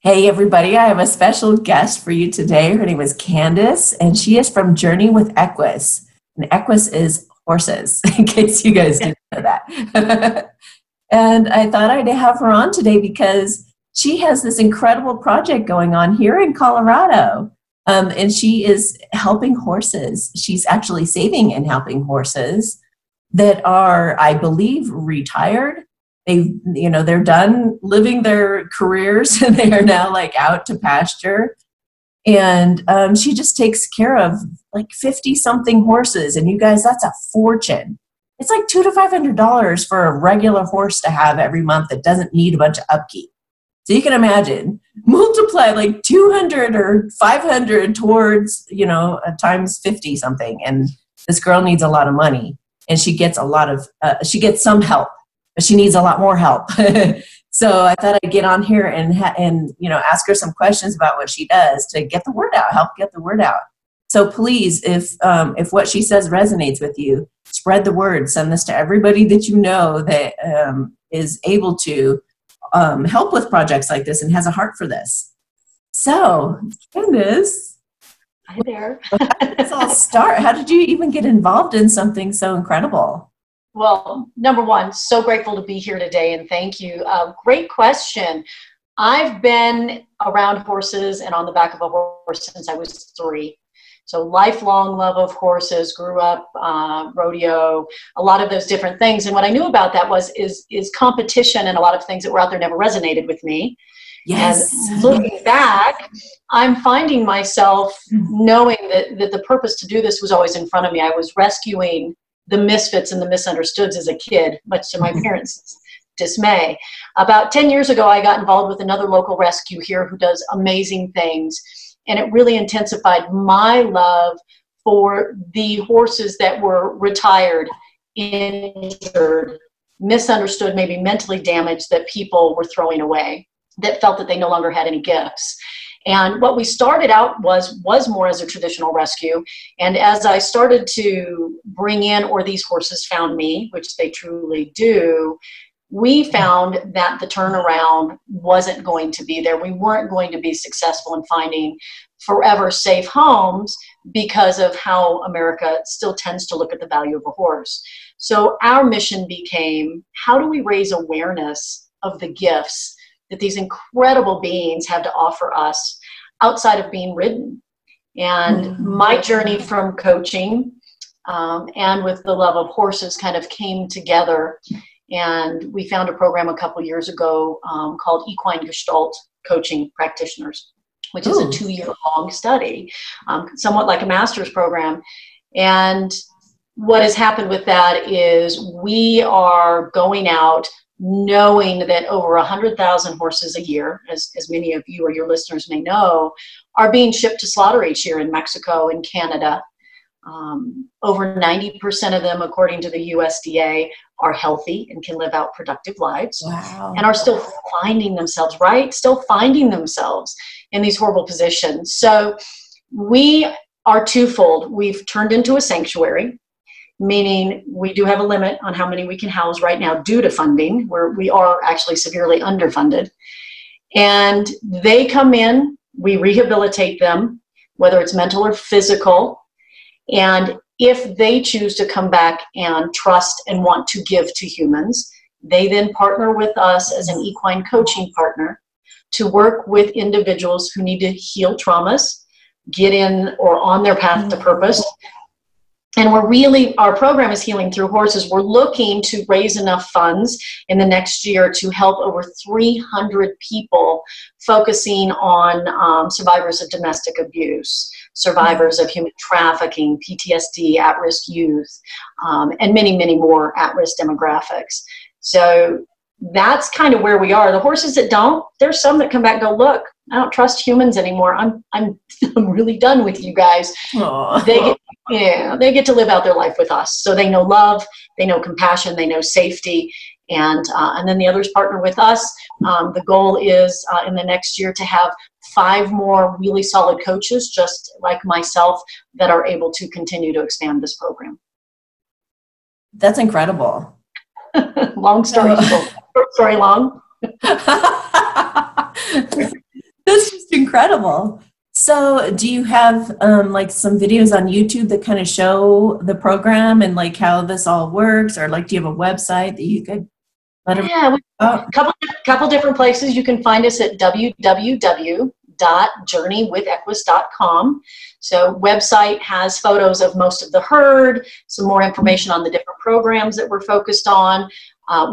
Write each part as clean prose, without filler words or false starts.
Hey everybody, I have a special guest for you today. Her name is Candace, and she is from Journey with Equus. And Equus is horses, in case you guys didn't know that. And I thought I'd have her on today because she has this incredible project going on here in Colorado. And she is helping horses. She's actually saving and helping horses that are, I believe, retired. They're done living their careers and they are now like out to pasture. And she just takes care of like 50 something horses. And you guys, that's a fortune. It's like $200 to $500 for a regular horse to have every month that doesn't need a bunch of upkeep. So you can imagine, multiply like 200 or 500 towards, times 50 something. And this girl needs a lot of money and she gets she gets some help, but she needs a lot more help. So I thought I'd get on here and ask her some questions about what she does to get the word out, help get the word out. So please, if what she says resonates with you, spread the word. Send this to everybody that you know that is able to help with projects like this and has a heart for this. So, Candace. Hi there. How did this all start? How did you even get involved in something so incredible? Well, number one, so grateful to be here today, and thank you. Great question. I've been around horses and on the back of a horse since I was 3. So lifelong love of horses, grew up, rodeo, a lot of those different things. And what I knew about that is competition, and a lot of things that were out there never resonated with me. Yes. And looking back, I'm finding myself knowing that the purpose to do this was always in front of me. I was rescuing the misfits and the misunderstoods as a kid, much to my parents' dismay. About 10 years ago, I got involved with another local rescue here who does amazing things. And it really intensified my love for the horses that were retired, injured, misunderstood, maybe mentally damaged, that people were throwing away, that felt that they no longer had any gifts. And what we started out was more as a traditional rescue. And as I started to bring in, or these horses found me, which they truly do, we found that the turnaround wasn't going to be there. We weren't going to be successful in finding forever safe homes because of how America still tends to look at the value of a horse. So our mission became, how do we raise awareness of the gifts that these incredible beings have to offer us outside of being ridden? And my journey from coaching and with the love of horses kind of came together. And we found a program a couple years ago called Equine Gestalt Coaching Practitioners, which is a 2-year-long study, somewhat like a master's program. And what has happened with that is we are going out knowing that over 100,000 horses a year, as many of you or your listeners may know, are being shipped to slaughter each year in Mexico and Canada. Over 90% of them, according to the USDA, are healthy and can live out productive lives. Wow. And are still finding themselves, right? Still finding themselves in these horrible positions. So we are twofold. We've turned into a sanctuary, meaning we do have a limit on how many we can house right now due to funding, where we are actually severely underfunded. And they come in, we rehabilitate them, whether it's mental or physical. And if they choose to come back and trust and want to give to humans, they then partner with us as an equine coaching partner to work with individuals who need to heal traumas, get in or on their path to purpose. And our program is Healing Through Horses. We're looking to raise enough funds in the next year to help over 300 people, focusing on survivors of domestic abuse, survivors of human trafficking, PTSD, at-risk youth, and many, many more at-risk demographics. So that's kind of where we are. The horses that don't, there's some that come back and go, look, I don't trust humans anymore. I'm really done with you guys. They get to live out their life with us. So they know love, they know compassion, they know safety, and then the others partner with us. The goal is in the next year to have 5 more really solid coaches, just like myself, that are able to continue to expand this program. That's incredible. Long story short. Short story long. That's just incredible. So do you have like some videos on YouTube that kind of show the program and like how this all works? Or like, do you have a website that you could let them Yeah, know? couple different places. You can find us at www.journeywithequus.com. So website has photos of most of the herd, some more information on the different programs that we're focused on.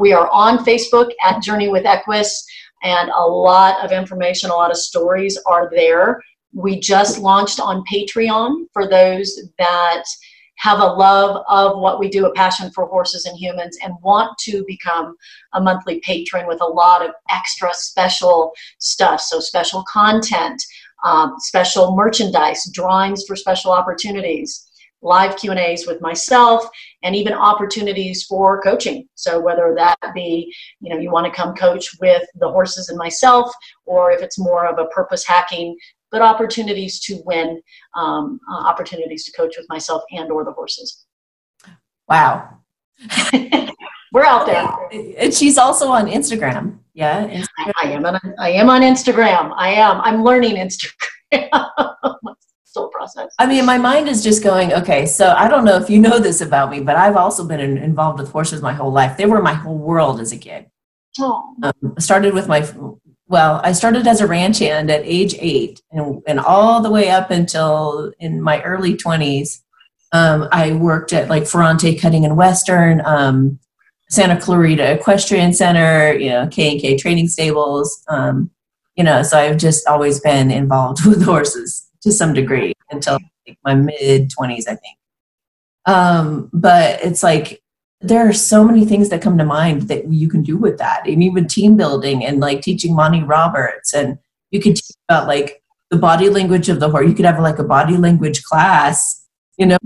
We are on Facebook at Journey with Equus, and a lot of information, a lot of stories are there. We just launched on Patreon for those that have a love of what we do, a passion for horses and humans, and want to become a monthly patron with a lot of extra special stuff. So special content, special merchandise, drawings for special opportunities, live Q&As with myself, and even opportunities for coaching. So whether that be, you want to come coach with the horses and myself, or if it's more of a purpose hacking, good opportunities to win, opportunities to coach with myself and or the horses. Wow. We're out there. And she's also on Instagram. Yeah. Instagram. I am on Instagram. I'm learning Instagram. Still process. I mean, my mind is just going, okay, so I don't know if you know this about me, but I've also been involved with horses my whole life. They were my whole world as a kid. Oh. I started as a ranch hand at age 8 and all the way up until in my early 20s. I worked at like Ferrante Cutting and Western, Santa Clarita Equestrian Center, K&K training stables, so I've just always been involved with horses to some degree until like my mid 20s, I think. But it's like, there are so many things that come to mind that you can do with that, and even team building and like teaching Monty Roberts, and you could teach about like the body language of the horse. You could have like a body language class, and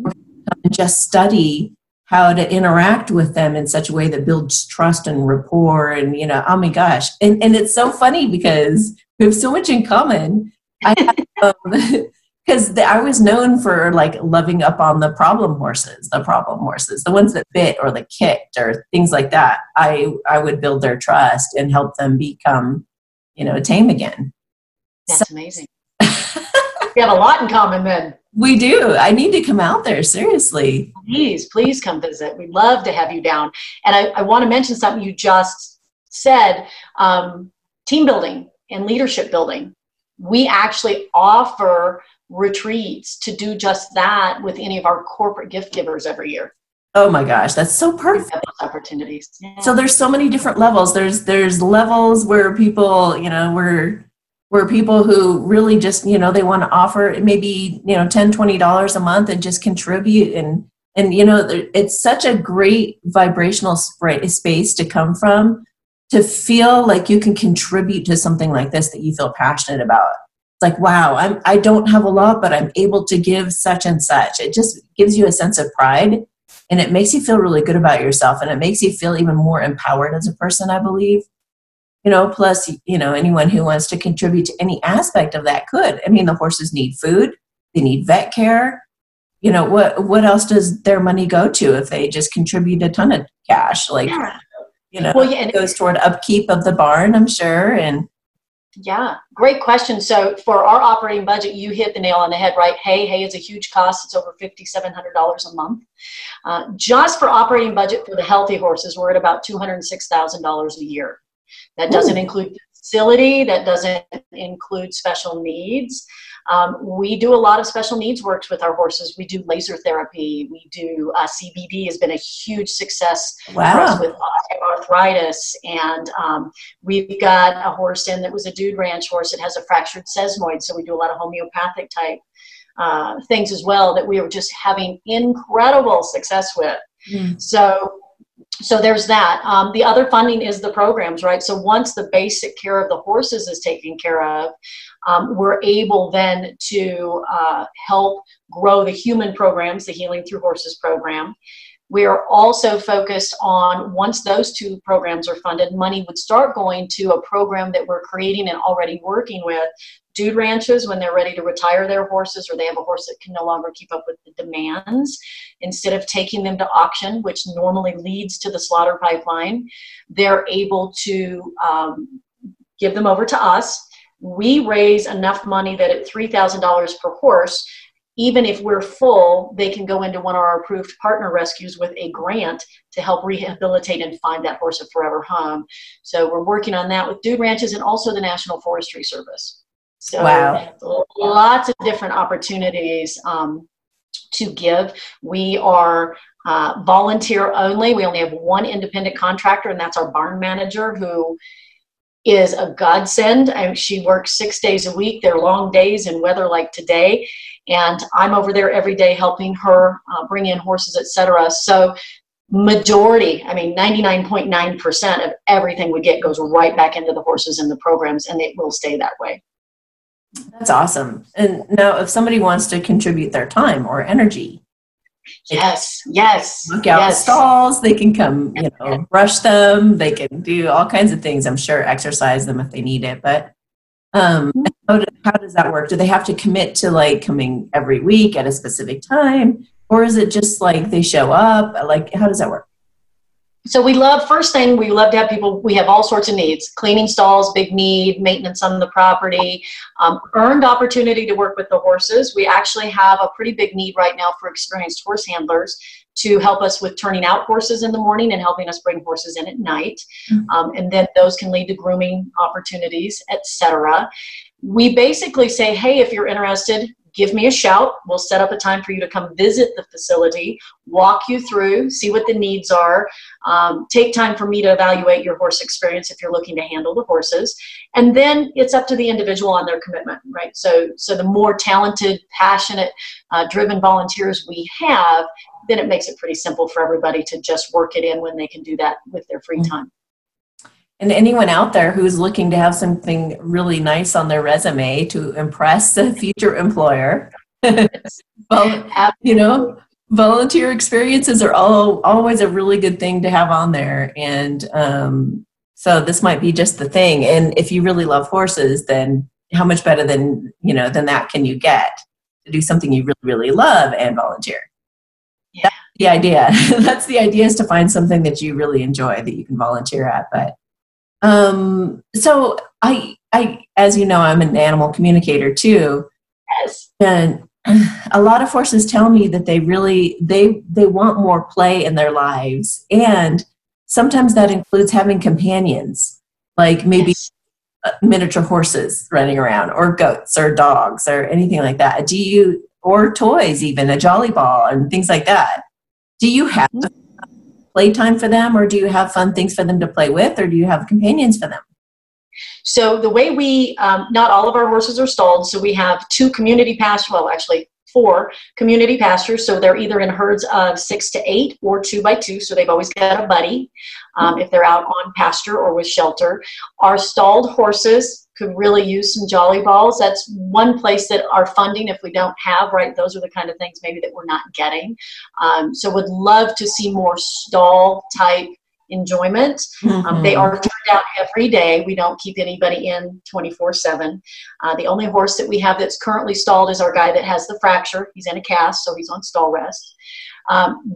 just study how to interact with them in such a way that builds trust and rapport. And, oh my gosh. And it's so funny because we have so much in common. Because I was known for like loving up on the problem horses, the ones that bit or that kicked or things like that. I would build their trust and help them become, tame again. That's amazing. We have a lot in common then. We do. I need to come out there, seriously. Please come visit. We'd love to have you down. And I want to mention something you just said, team building and leadership building. We actually offer retreats to do just that with any of our corporate gift givers every year. Oh my gosh, that's so perfect. Opportunities. Yeah. So there's so many different levels. There's levels where people, where people who really just, they want to offer maybe, $10, $20 a month and just contribute. And it's such a great vibrational space to come from, to feel like you can contribute to something like this that you feel passionate about. It's like, wow, I don't have a lot, but I'm able to give such and such. It just gives you a sense of pride, and it makes you feel really good about yourself, and it makes you feel even more empowered as a person, I believe. Plus, anyone who wants to contribute to any aspect of that could. I mean, the horses need food, they need vet care. What else does their money go to if they just contribute a ton of cash? Like, it goes toward upkeep of the barn, I'm sure. And yeah, great question. So for our operating budget, you hit the nail on the head, right? Hay is a huge cost. It's over $5,700 a month. Just for operating budget for the healthy horses, we're at about $206,000 a year. That doesn't include facility. That doesn't include special needs. We do a lot of special needs works with our horses. We do laser therapy. We do CBD has been a huge success for us with osteoarthritis. And we've got a horse in that was a dude ranch horse. It has a fractured sesamoid. So we do a lot of homeopathic type things as well that we are just having incredible success with. So there's that. The other funding is the programs, right? So once the basic care of the horses is taken care of, we're able then to help grow the human programs, the Healing Through Horses program. We are also focused on, once those two programs are funded, money would start going to a program that we're creating and already working with dude ranches when they're ready to retire their horses, or they have a horse that can no longer keep up with the demands. Instead of taking them to auction, which normally leads to the slaughter pipeline, they're able to give them over to us. we raise enough money that at $3,000 per horse, even if we're full, they can go into one of our approved partner rescues with a grant to help rehabilitate and find that horse a forever home. So we're working on that with Dude Ranches and also the National Forestry Service. So Wow. lots of different opportunities to give. We are volunteer only. We only have one independent contractor, and that's our barn manager, who is a godsend. She works 6 days a week. They're long days in weather like today. And I'm over there every day helping her bring in horses, etc. So majority, 99.9% of everything we get goes right back into the horses and the programs, and it will stay that way. That's awesome. And now if somebody wants to contribute their time or energy, yes, look out the stalls, they can come, brush them, they can do all kinds of things, I'm sure, exercise them if they need it. But how does that work? Do they have to commit to like coming every week at a specific time, or is it just like they show up? Like, how does that work? So we love to have people, we have all sorts of needs: cleaning stalls, big need, maintenance on the property, earned opportunity to work with the horses. We actually have a pretty big need right now for experienced horse handlers to help us with turning out horses in the morning and helping us bring horses in at night. And then those can lead to grooming opportunities, etc. We basically say, hey, if you're interested, give me a shout. We'll set up a time for you to come visit the facility, walk you through, see what the needs are, take time for me to evaluate your horse experience if you're looking to handle the horses. And then it's up to the individual on their commitment, right? So the more talented, passionate, driven volunteers we have, then it makes it pretty simple for everybody to just work it in when they can do that with their free time. And anyone out there who's looking to have something really nice on their resume to impress a future employer, well, volunteer experiences are always a really good thing to have on there. And so this might be just the thing. And if you really love horses, then how much better than that can you get to do something you really, really love and volunteer? Yeah. That's the idea. That's the idea, is to find something that you really enjoy that you can volunteer at. But so I, as you know, I'm an animal communicator too. Yes. And a lot of horses tell me that they want more play in their lives. And sometimes that includes having companions, like maybe miniature horses running around, or goats or dogs or anything like that. Or toys, even a jolly ball and things like that. Do you have playtime for them, or do you have fun things for them to play with, or do you have companions for them? So the way we, not all of our horses are stalled, so we have 4 community pastures. So they're either in herds of 6 to 8 or 2 by 2. So they've always got a buddy if they're out on pasture or with shelter. Our stalled horses could really use some jolly balls. That's one place that our funding, if we don't have, right, those are the kind of things maybe that we're not getting. So would love to see more stall type enjoyment. They are turned out every day. We don't keep anybody in 24/7. The only horse that we have that's currently stalled is our guy that has the fracture. He's in a cast, so he's on stall rest.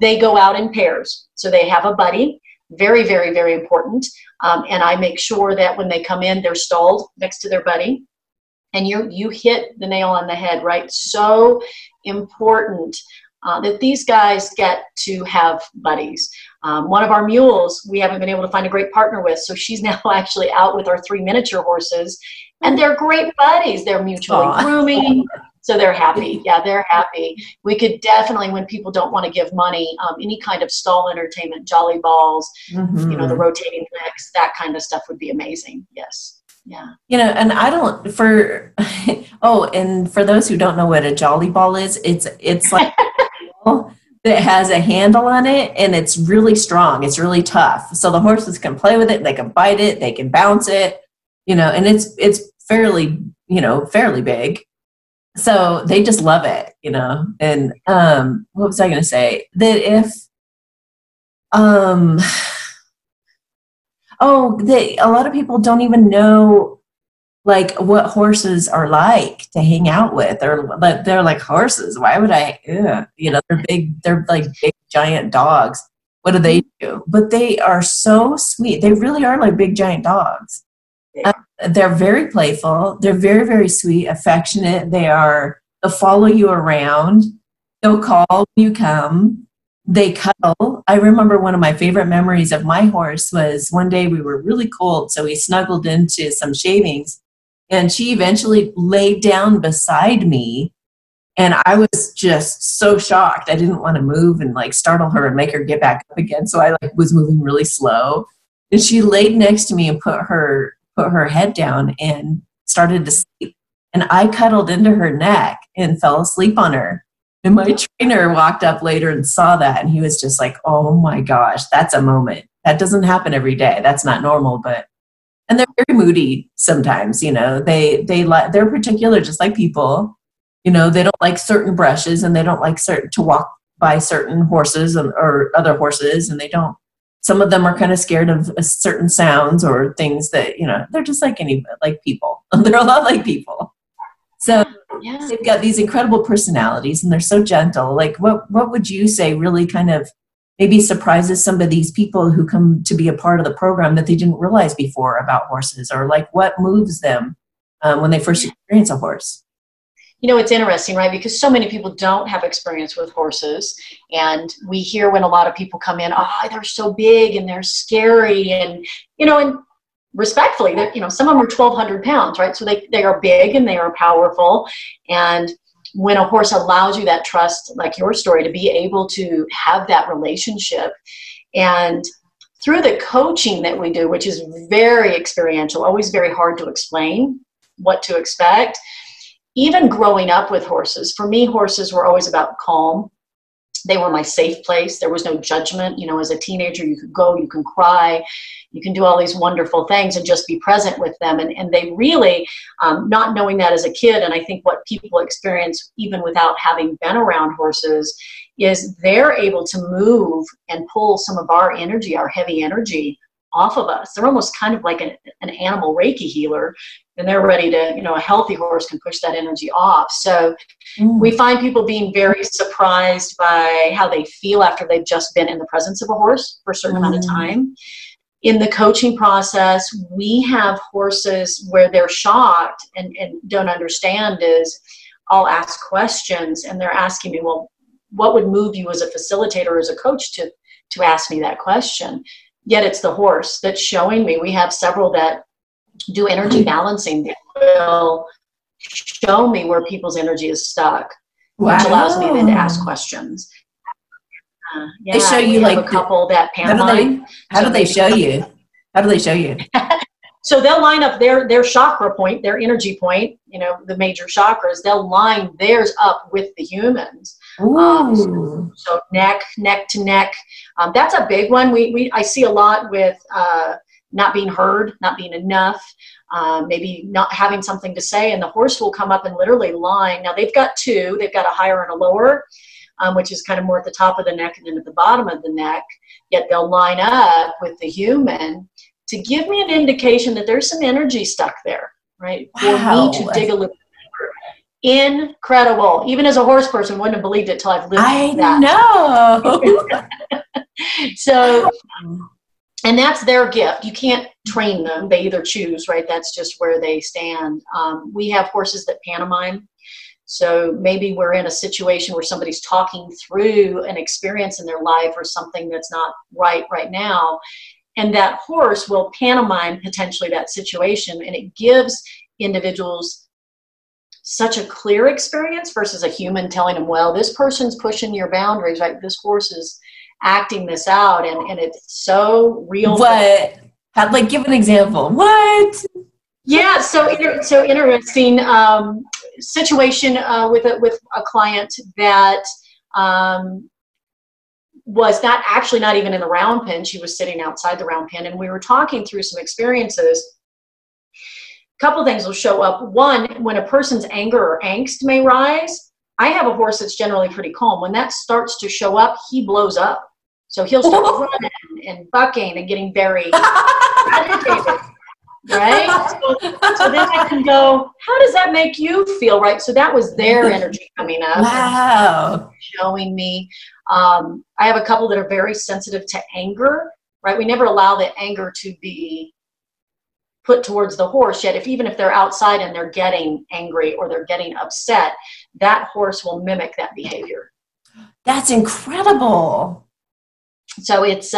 They go out in pairs, so they have a buddy. Very, very, very important. And I make sure that when they come in, they're stalled next to their buddy. And you hit the nail on the head, right? So important that these guys get to have buddies. One of our mules, we haven't been able to find a great partner with, so she's now actually out with our 3 miniature horses, and they're great buddies. They're mutually grooming, so they're happy. Yeah, they're happy. We could definitely, when people don't want to give money, any kind of stall entertainment, jolly balls, the rotating legs, that kind of stuff would be amazing. Yes. Yeah. And and for those who don't know what a jolly ball is, it's like that has a handle on it, and it's really strong. It's really tough. So the horses can play with it. They can bite it. They can bounce it. And it's fairly big. So they just love it. And what was I going to say? That if a lot of people don't even know like what horses are like to hang out with. They're like, horses, why would I? They're big. They're like big giant dogs. What do they do? But they are so sweet. They really are like big giant dogs. they're very playful. They're very, very sweet, affectionate. They'll follow you around. They'll call when you come. They cuddle. I remember one of my favorite memories of my horse was one day we were really cold, so we snuggled into some shavings, and she eventually laid down beside me, and I was just so shocked. I didn't want to move and like startle her and make her get back up again, so I like was moving really slow. And she laid next to me and put her head down and started to sleep. And I cuddled into her neck and fell asleep on her. And my trainer walked up later and saw that, and he was just like, "Oh my gosh, that's a moment. That doesn't happen every day. That's not normal." And they're very moody sometimes. They're particular, just like people. They don't like certain brushes, and they don't like to walk by certain horses or other horses, and they don't. Some of them are kind of scared of certain sounds or things that they're just like people. They're a lot like people. So they've got these incredible personalities, and they're so gentle. Like, what would you say really kind of maybe surprises some of these people who come to be a part of the program that they didn't realize before about horses, or like what moves them when they first experience a horse? It's interesting, right? Because so many people don't have experience with horses, and we hear when a lot of people come in, "Oh, they're so big and they're scary," and respectfully, that some of them are 1,200 pounds, right? So they are big and they are powerful. And when a horse allows you that trust, like your story, to be able to have that relationship, and through the coaching that we do, which is very experiential, always very hard to explain what to expect. Even growing up with horses, for me, horses were always about calm. They were my safe place. There was no judgment. As a teenager, you could go, you can cry, you can do all these wonderful things and just be present with them. And they really, not knowing that as a kid, and I think what people experience even without having been around horses, is they're able to move and pull some of our energy, our heavy energy, off of us. They're almost kind of like an animal Reiki healer, and they're ready to, a healthy horse can push that energy off. So we find people being very surprised by how they feel after they've just been in the presence of a horse for a certain amount of time. In the coaching process, we have horses where they're shocked and don't understand. Is I'll ask questions, and they're asking me, "Well, what would move you as a facilitator or as a coach to ask me that question?" Yet it's the horse that's showing me. We have several that do energy balancing. They will show me where people's energy is stuck, which allows me then to ask questions. They show you like a couple that pantomime. How do they show you? How do they show you? So they'll line up their chakra point, their energy point, the major chakras. They'll line theirs up with the humans. So neck to neck. That's a big one. I see a lot with not being heard, not being enough, maybe not having something to say, and the horse will come up and literally line. Now they've got two. They've got a higher and a lower, which is kind of more at the top of the neck and then at the bottom of the neck. Yet they'll line up with the human to give me an indication that there's some energy stuck there, right? Wow. For me to dig a little deeper. Incredible. Even as a horse person, wouldn't have believed it till I've lived that. I know. So, and that's their gift. You can't train them. They either choose, right? That's just where they stand. We have horses that pantomime. So maybe we're in a situation where somebody's talking through an experience in their life or something that's not right now. And that horse will pantomime potentially that situation. And it gives individuals such a clear experience versus a human telling them, well, this person's pushing your boundaries, right? This horse is acting this out, and it's so real. What? Like, give an example. What? Yeah, so interesting situation with a client that was not even in the round pen. She was sitting outside the round pen, and we were talking through some experiences. A couple things will show up. One, when a person's anger or angst may rise, I have a horse that's generally pretty calm. When that starts to show up, he blows up. So he'll start running and bucking and getting very agitated, right? So then I can go, how does that make you feel, right? So that was their energy coming up. Wow. Showing me. I have a couple that are very sensitive to anger, right? We never allow the anger to be put towards the horse, yet even if they're outside and they're getting angry or they're getting upset, that horse will mimic that behavior. That's incredible. So it is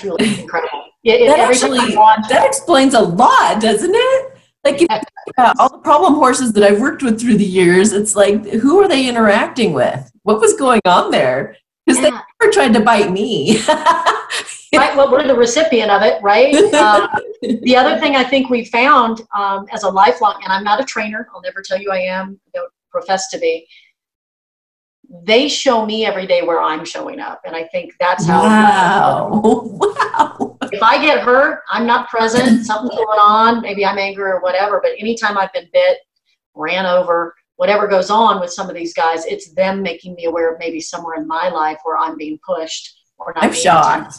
truly incredible. That explains a lot, doesn't it? Like, if you think about all the problem horses that I've worked with through the years, it's like, who are they interacting with? What was going on there? Because they never tried to bite me. Right. Well, we're the recipient of it, right? The other thing I think we found as a lifelong, and I'm not a trainer, I'll never tell you I am, I don't profess to be. They show me every day where I'm showing up. And I think that's how. Wow. If I get hurt, I'm not present, something's going on, maybe I'm angry or whatever. But anytime I've been bit, ran over, whatever goes on with some of these guys, it's them making me aware of maybe somewhere in my life where I'm being pushed or not. I'm shocked.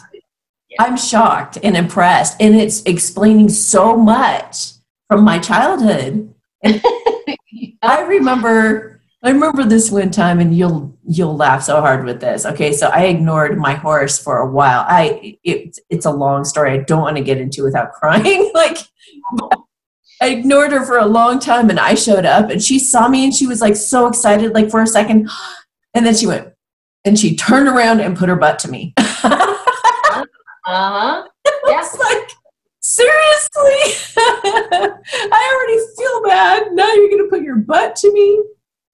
Yeah. I'm shocked and impressed. And it's explaining so much from my childhood. And I remember this one time, and you'll laugh so hard with this. Okay, so I ignored my horse for a while. It's a long story. I don't want to get into without crying. Like, I ignored her for a long time, and I showed up, and she saw me, and she was like so excited, like for a second, and then she went, and she turned around and put her butt to me. It's like, seriously? I already feel bad. Now you're going to put your butt to me?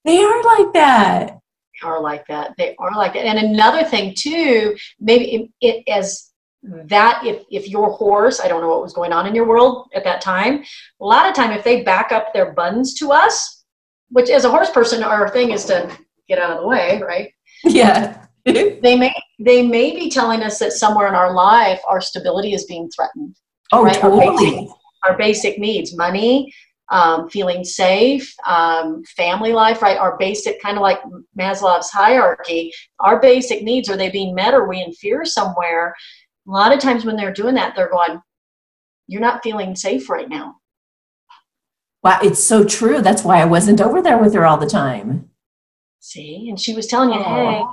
They are like that. They are like that. They are like that. And another thing too, maybe it as that, if your horse, I don't know what was going on in your world at that time, a lot of time if they back up their buns to us, which as a horse person, our thing is to get out of the way, right? Yeah. they may be telling us that somewhere in our life, our stability is being threatened. Oh, right? totally. Our basic needs, money, feeling safe, family life, right? Our basic, kind of like Maslow's hierarchy, our basic needs, are they being met? Or are we in fear somewhere? A lot of times when they're doing that, they're going, you're not feeling safe right now. Wow, it's so true. That's why I wasn't over there with her all the time. See? And she was telling you, hey.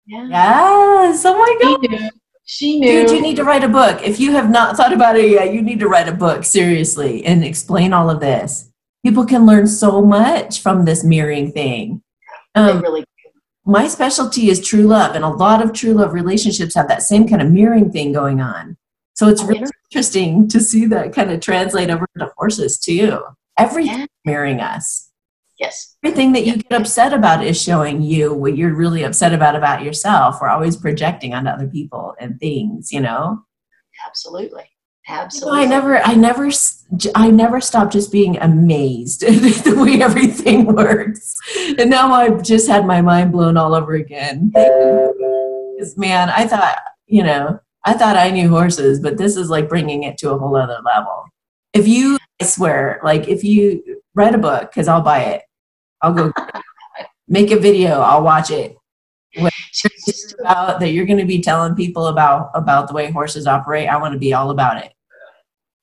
Yeah. Yes. Oh my God. She knew. Dude, you need to write a book. If you have not thought about it yet, you need to write a book, seriously, and explain all of this. People can learn so much from this mirroring thing. They really do. My specialty is true love, and a lot of true love relationships have that same kind of mirroring thing going on. So it's really interesting to see that kind of translate over to horses too. Everything mirroring us. Yes. Everything that you get upset about is showing you what you're really upset about yourself. We're always projecting onto other people and things, you know? Absolutely. Absolutely. You know, I never stopped just being amazed at the way everything works. And now I've just had my mind blown all over again. Because, man, I thought I knew horses, but this is like bringing it to a whole other level. I swear, like if you write a book, because I'll buy it, I'll go make a video, I'll watch it. About that you're going to be telling people about the way horses operate. I want to be all about it.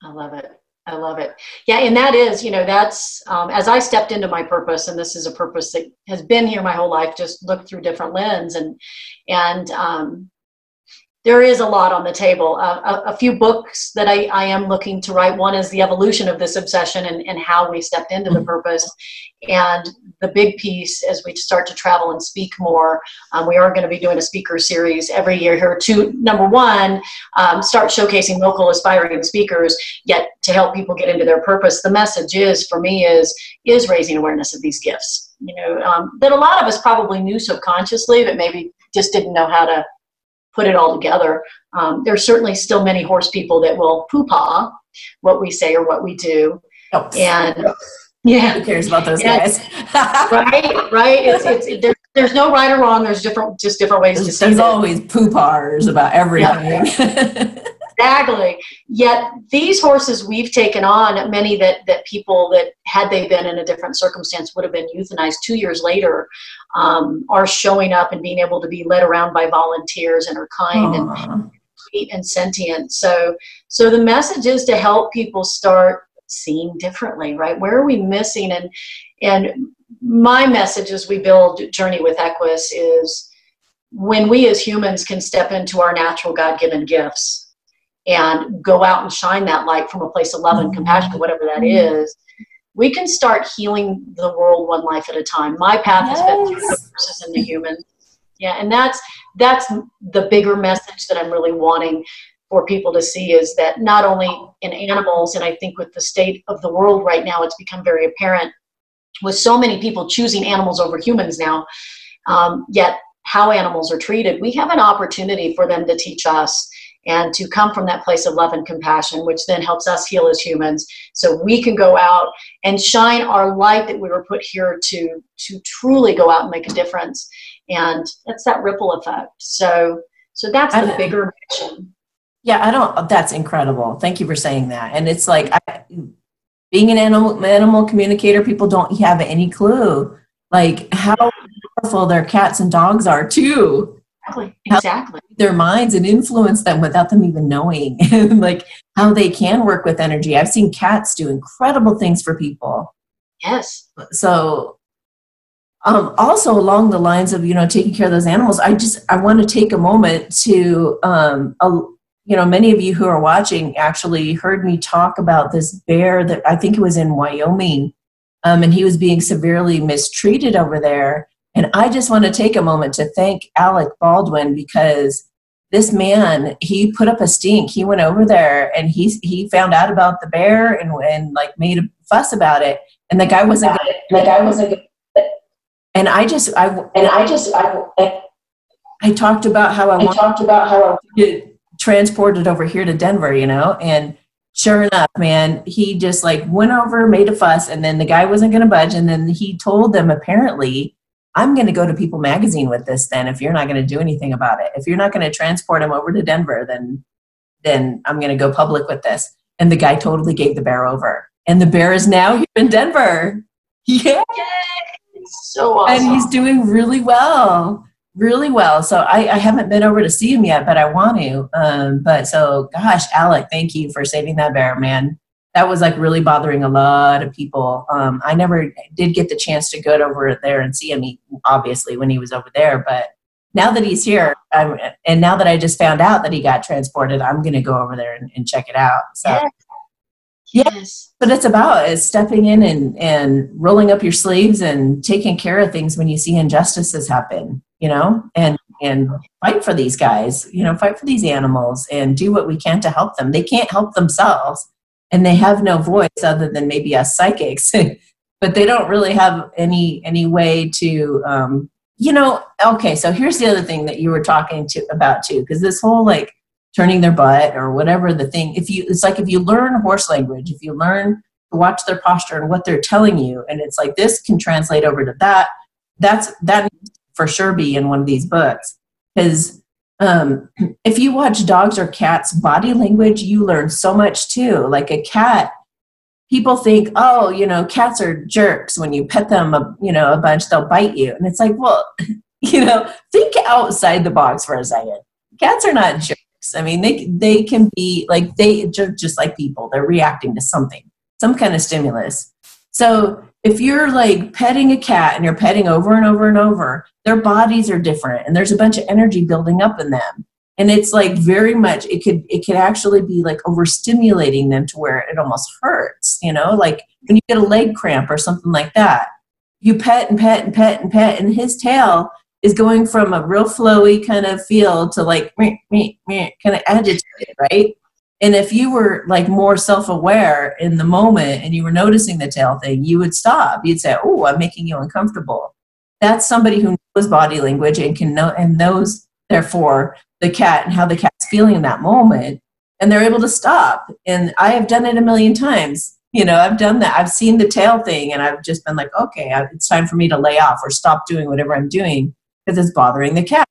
I love it. I love it. Yeah. And that is, that's as I stepped into my purpose, and this is a purpose that has been here my whole life, just look through different lens, and there is a lot on the table. A few books that I am looking to write. One is The Evolution of This Obsession and how we stepped into the purpose. And the big piece, as we start to travel and speak more, we are going to be doing a speaker series every year here to, number one, start showcasing local aspiring speakers, yet to help people get into their purpose. The message is, for me, is raising awareness of these gifts, that a lot of us probably knew subconsciously, but maybe just didn't know how to put it all together. There's certainly still many horse people that will poo-pah what we say or what we do. Oops. And yeah, who cares about those guys? right. There's no right or wrong. There's different ways to see it. There's always poo-pahers about everything. Yeah. Exactly. Yet these horses we've taken on, many that people that had they been in a different circumstance would have been euthanized 2 years later, are showing up and being able to be led around by volunteers and are kind and sweet and sentient. So the message is to help people start seeing differently, right? Where are we missing? And my message as we build Journey with Equus is when we as humans can step into our natural God-given gifts and go out and shine that light from a place of love and compassion, whatever that is, we can start healing the world one life at a time. My path has been through the horses and the humans. Yeah, and that's the bigger message that I'm really wanting for people to see, is that not only in animals, and I think with the state of the world right now, it's become very apparent with so many people choosing animals over humans now, yet how animals are treated, we have an opportunity for them to teach us and to come from that place of love and compassion, which then helps us heal as humans, so we can go out and shine our light that we were put here to truly go out and make a difference. And that's that ripple effect. So that's the bigger mission. Yeah, that's incredible. Thank you for saying that. And it's like, being an animal communicator, people don't have any clue, like, how powerful their cats and dogs are too. Exactly. Their minds and influence them without them even knowing, like how they can work with energy. I've seen cats do incredible things for people. Yes. So, also along the lines of, taking care of those animals, I want to take a moment to, many of you who are watching actually heard me talk about this bear that I think it was in Wyoming, and he was being severely mistreated over there. And I just want to take a moment to thank Alec Baldwin, because this man, he put up a stink. He went over there and he found out about the bear and like made a fuss about it. And the guy wasn't good. And I talked about how I wanted to get transported over here to Denver, and sure enough, man, he just like went over, made a fuss, and then the guy wasn't going to budge. And then he told them, apparently, I'm going to go to People Magazine with this then, if you're not going to do anything about it. If you're not going to transport him over to Denver, then I'm going to go public with this. And the guy totally gave the bear over. And the bear is now here in Denver. Yeah. Yay. So awesome. And he's doing really well. Really well. So I haven't been over to see him yet, but I want to. Gosh, Alec, thank you for saving that bear, man. That was like really bothering a lot of people. I never did get the chance to go over there and see him, obviously, when he was over there. But now that he's here, and now that I just found out that he got transported, I'm going to go over there and check it out. So, yes. But it's about stepping in and rolling up your sleeves and taking care of things when you see injustices happen, and fight for these guys, fight for these animals and do what we can to help them. They can't help themselves. And they have no voice other than maybe us psychics, but they don't really have any way to, okay, so here's the other thing that you were talking about too, because this whole like turning their butt or whatever the thing, it's like if you learn horse language, if you learn to watch their posture and what they're telling you, and it's like this can translate over to that needs to for sure be in one of these books. Because if you watch dogs or cats' body language, you learn so much too. Like a cat, people think, cats are jerks. When you pet them, a bunch, they'll bite you. And it's like, well, think outside the box for a second. Cats are not jerks. I mean, they can be like, just like people, they're reacting to something, some kind of stimulus. So if you're like petting a cat and you're petting over and over and over, their bodies are different and there's a bunch of energy building up in them. And it's like very much, it could actually be like overstimulating them to where it almost hurts, like when you get a leg cramp or something like that. You pet and pet and pet and pet, and his tail is going from a real flowy kind of feel to like kind of agitated, right? And if you were like more self-aware in the moment and you were noticing the tail thing, you would stop. You'd say, oh, I'm making you uncomfortable. That's somebody who knows body language and can know and knows, therefore, the cat and how the cat's feeling in that moment. And they're able to stop. And I have done it a million times. I've done that. I've seen the tail thing and I've just been like, okay, it's time for me to lay off or stop doing whatever I'm doing because it's bothering the cat.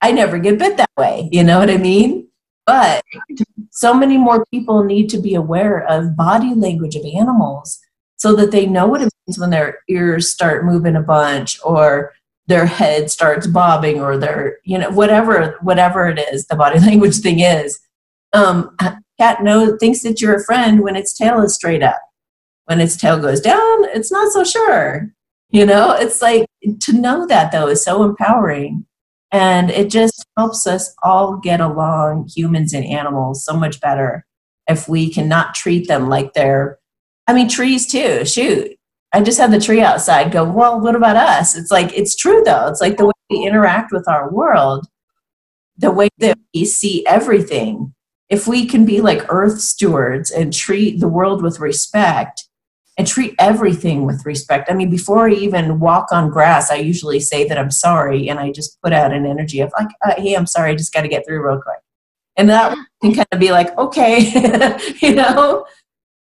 I never get bit that way. You know what I mean? But so many more people need to be aware of body language of animals so that they know what it means when their ears start moving a bunch or their head starts bobbing or their, whatever it is, the body language thing is. Cat thinks that you're a friend when its tail is straight up. When its tail goes down, it's not so sure. It's like to know that though is so empowering. And it just helps us all get along, humans and animals, so much better if we cannot treat them like they're, I mean, trees too. Shoot. I just had the tree outside go, well, what about us? It's like, it's true though. It's like the way we interact with our world, the way that we see everything. If we can be like earth stewards and treat the world with respect and treat everything with respect. I mean, before I even walk on grass, I usually say that I'm sorry, and I just put out an energy of like, hey, I'm sorry, I just got to get through real quick. And that can kind of be like, okay, you know,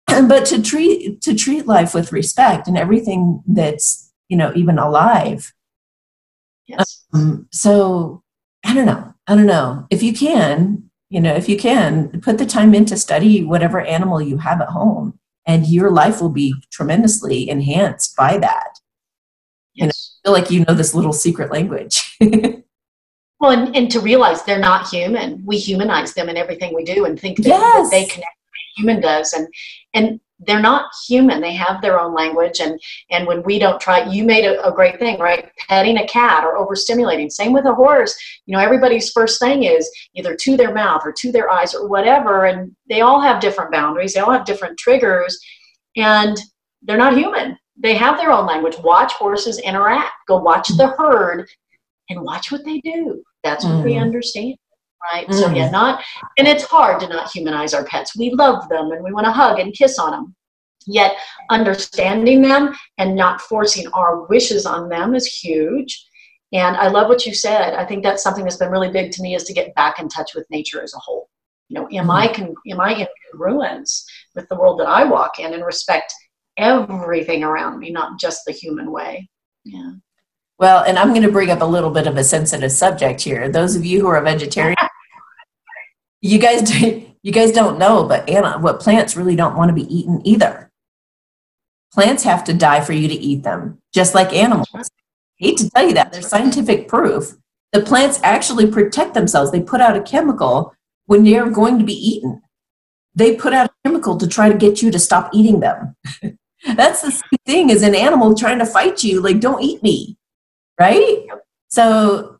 but to treat life with respect and everything that's, you know, even alive. Yes. So I don't know. If you can, you know, if you can put the time in to study whatever animal you have at home, and your life will be tremendously enhanced by that. Yes. You know, I feel like you know this little secret language. Well, and to realize they're not human. We humanize them in everything we do and think that, Yes. that they connect like a human does. And they're not human. They have their own language. And when we don't try, you made a great thing, right? Petting a cat or overstimulating. Same with a horse. You know, everybody's first thing is either to their mouth or to their eyes or whatever. And they all have different boundaries. They all have different triggers. And they're not human. They have their own language. Watch horses interact. Go watch the herd and watch what they do. That's what they understand. Right. So yeah, and it's hard to not humanize our pets. We love them and we want to hug and kiss on them. Yet understanding them and not forcing our wishes on them is huge. And I love what you said. I think that's something that's been really big to me, is to get back in touch with nature as a whole. You know, am I in congruence with the world that I walk in and respect everything around me, not just the human way? Yeah. Well, and I'm going to bring up a little bit of a sensitive subject here. Those of you who are vegetarian, you guys don't know, but what plants really don't want to be eaten either. Plants have to die for you to eat them, just like animals. I hate to tell you that. There's scientific proof. The plants actually protect themselves. They put out a chemical when they're going to be eaten. They put out a chemical to try to get you to stop eating them. That's the same thing as an animal trying to fight you, like, don't eat me. Right? So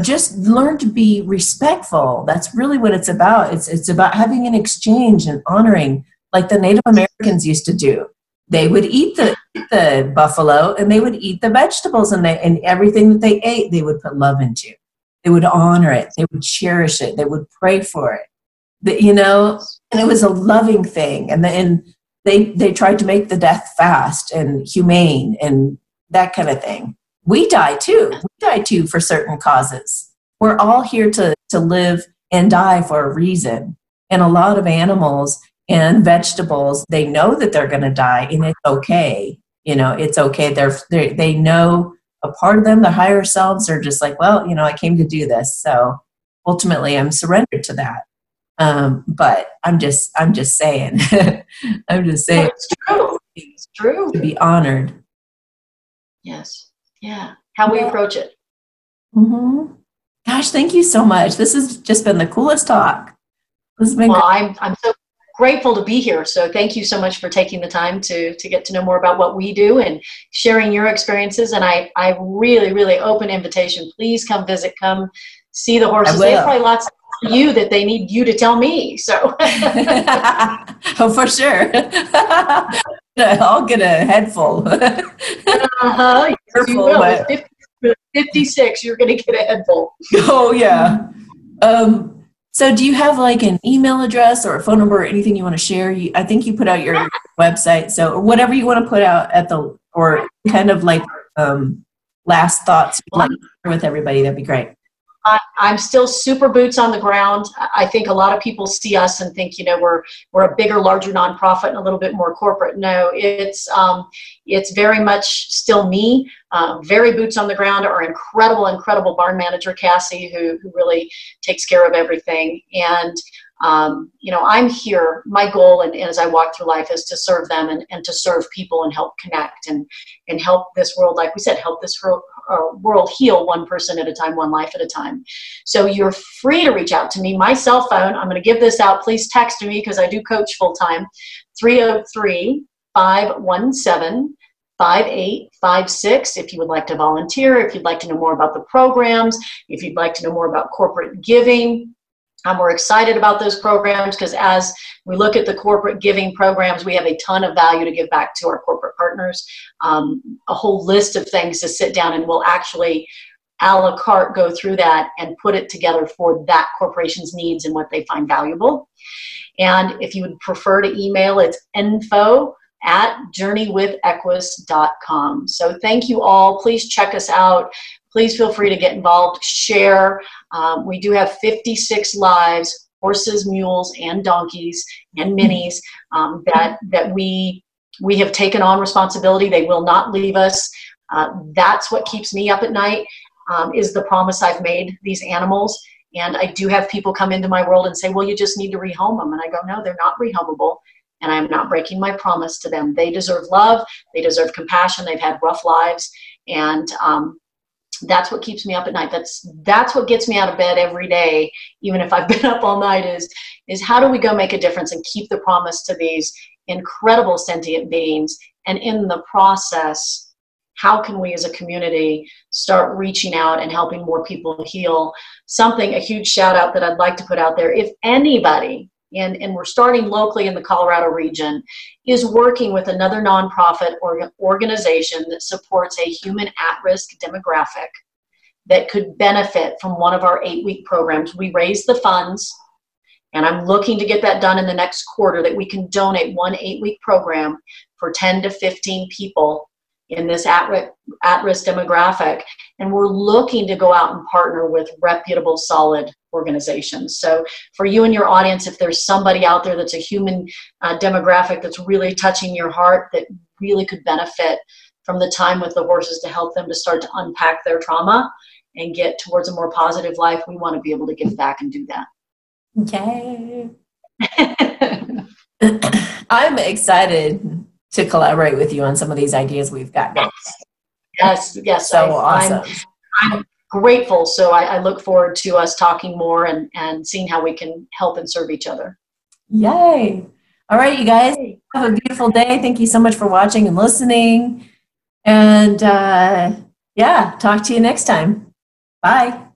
just learn to be respectful. That's really what it's about. It's about having an exchange and honoring, like the Native Americans used to do. They would eat the buffalo and they would eat the vegetables, and everything that they ate, they would put love into. They would honor it. They would cherish it. They would pray for it. You know, and it was a loving thing. And they tried to make the death fast and humane and that kind of thing. We die too. We die too for certain causes. We're all here to live and die for a reason. And a lot of animals and vegetables, they know that they're going to die, and it's okay. You know, it's okay. They know a part of them, the higher selves, are just like, well, you know, I came to do this. So ultimately I'm surrendered to that. But I'm just saying, I'm just saying, it's true. It's true. To be honored. Yes. Yeah. How we approach it. Mm-hmm. Gosh, thank you so much. This has just been the coolest talk. This has been well, I'm so grateful to be here. So thank you so much for taking the time to get to know more about what we do and sharing your experiences. And I really, really open invitation. Please come visit, come see the horses. They have probably lots of you that they need you to tell me. So oh, for sure. I'll get a head full. You will. 56, you're going to get a head full. Oh, yeah. So do you have like an email address or a phone number or anything you want to share? I think you put out your website. So or whatever you want to put out or kind of like last thoughts you'd like to share with everybody, that'd be great. I'm still super boots on the ground. I think a lot of people see us and think, you know, we're a bigger, larger nonprofit and a little bit more corporate. No, it's very much still me. Very boots on the ground. Our incredible barn manager, Cassie, who really takes care of everything. And you know, I'm here. My goal, and as I walk through life, is to serve them and to serve people and help connect and help this world, like we said, help this world heal one person at a time, one life at a time. So you're free to reach out to me. My cell phone, I'm going to give this out. Please text me because I do coach full time. 303-517 5856 if you would like to volunteer, if you'd like to know more about the programs, if you'd like to know more about corporate giving. We're excited about those programs because as we look at the corporate giving programs, we have a ton of value to give back to our corporate partners, a whole list of things to sit down, and we'll actually a la carte go through that and put it together for that corporation's needs and what they find valuable. And if you would prefer to email, it's info@journeywithequus.com. So thank you all. Please check us out. Please feel free to get involved, share. We do have 56 lives, horses, mules, and donkeys, and minis that we have taken on responsibility. They will not leave us. That's what keeps me up at night, is the promise I've made these animals. And I do have people come into my world and say, well, you just need to rehome them. And I go, no, they're not rehomable. And I'm not breaking my promise to them. They deserve love. They deserve compassion. They've had rough lives. And that's what keeps me up at night. That's what gets me out of bed every day, even if I've been up all night, is how do we go make a difference and keep the promise to these incredible sentient beings? And in the process, how can we as a community start reaching out and helping more people heal? A huge shout out that I'd like to put out there, if anybody, and we're starting locally in the Colorado region, is working with another nonprofit organization that supports a human at-risk demographic that could benefit from one of our 8-week programs. We raise the funds, and I'm looking to get that done in the next quarter, that we can donate one 8-week program for 10 to 15 people in this at-risk demographic. And we're looking to go out and partner with reputable, solid organizations. So for you and your audience, if there's somebody out there that's a human demographic that's really touching your heart, that really could benefit from the time with the horses to help them to start to unpack their trauma and get towards a more positive life, we want to be able to give back and do that. Okay. I'm excited to collaborate with you on some of these ideas we've got. Yes. So awesome. I'm grateful. So I look forward to us talking more and seeing how we can help and serve each other. Yay. All right, you guys, have a beautiful day. Thank you so much for watching and listening. And yeah, talk to you next time. Bye.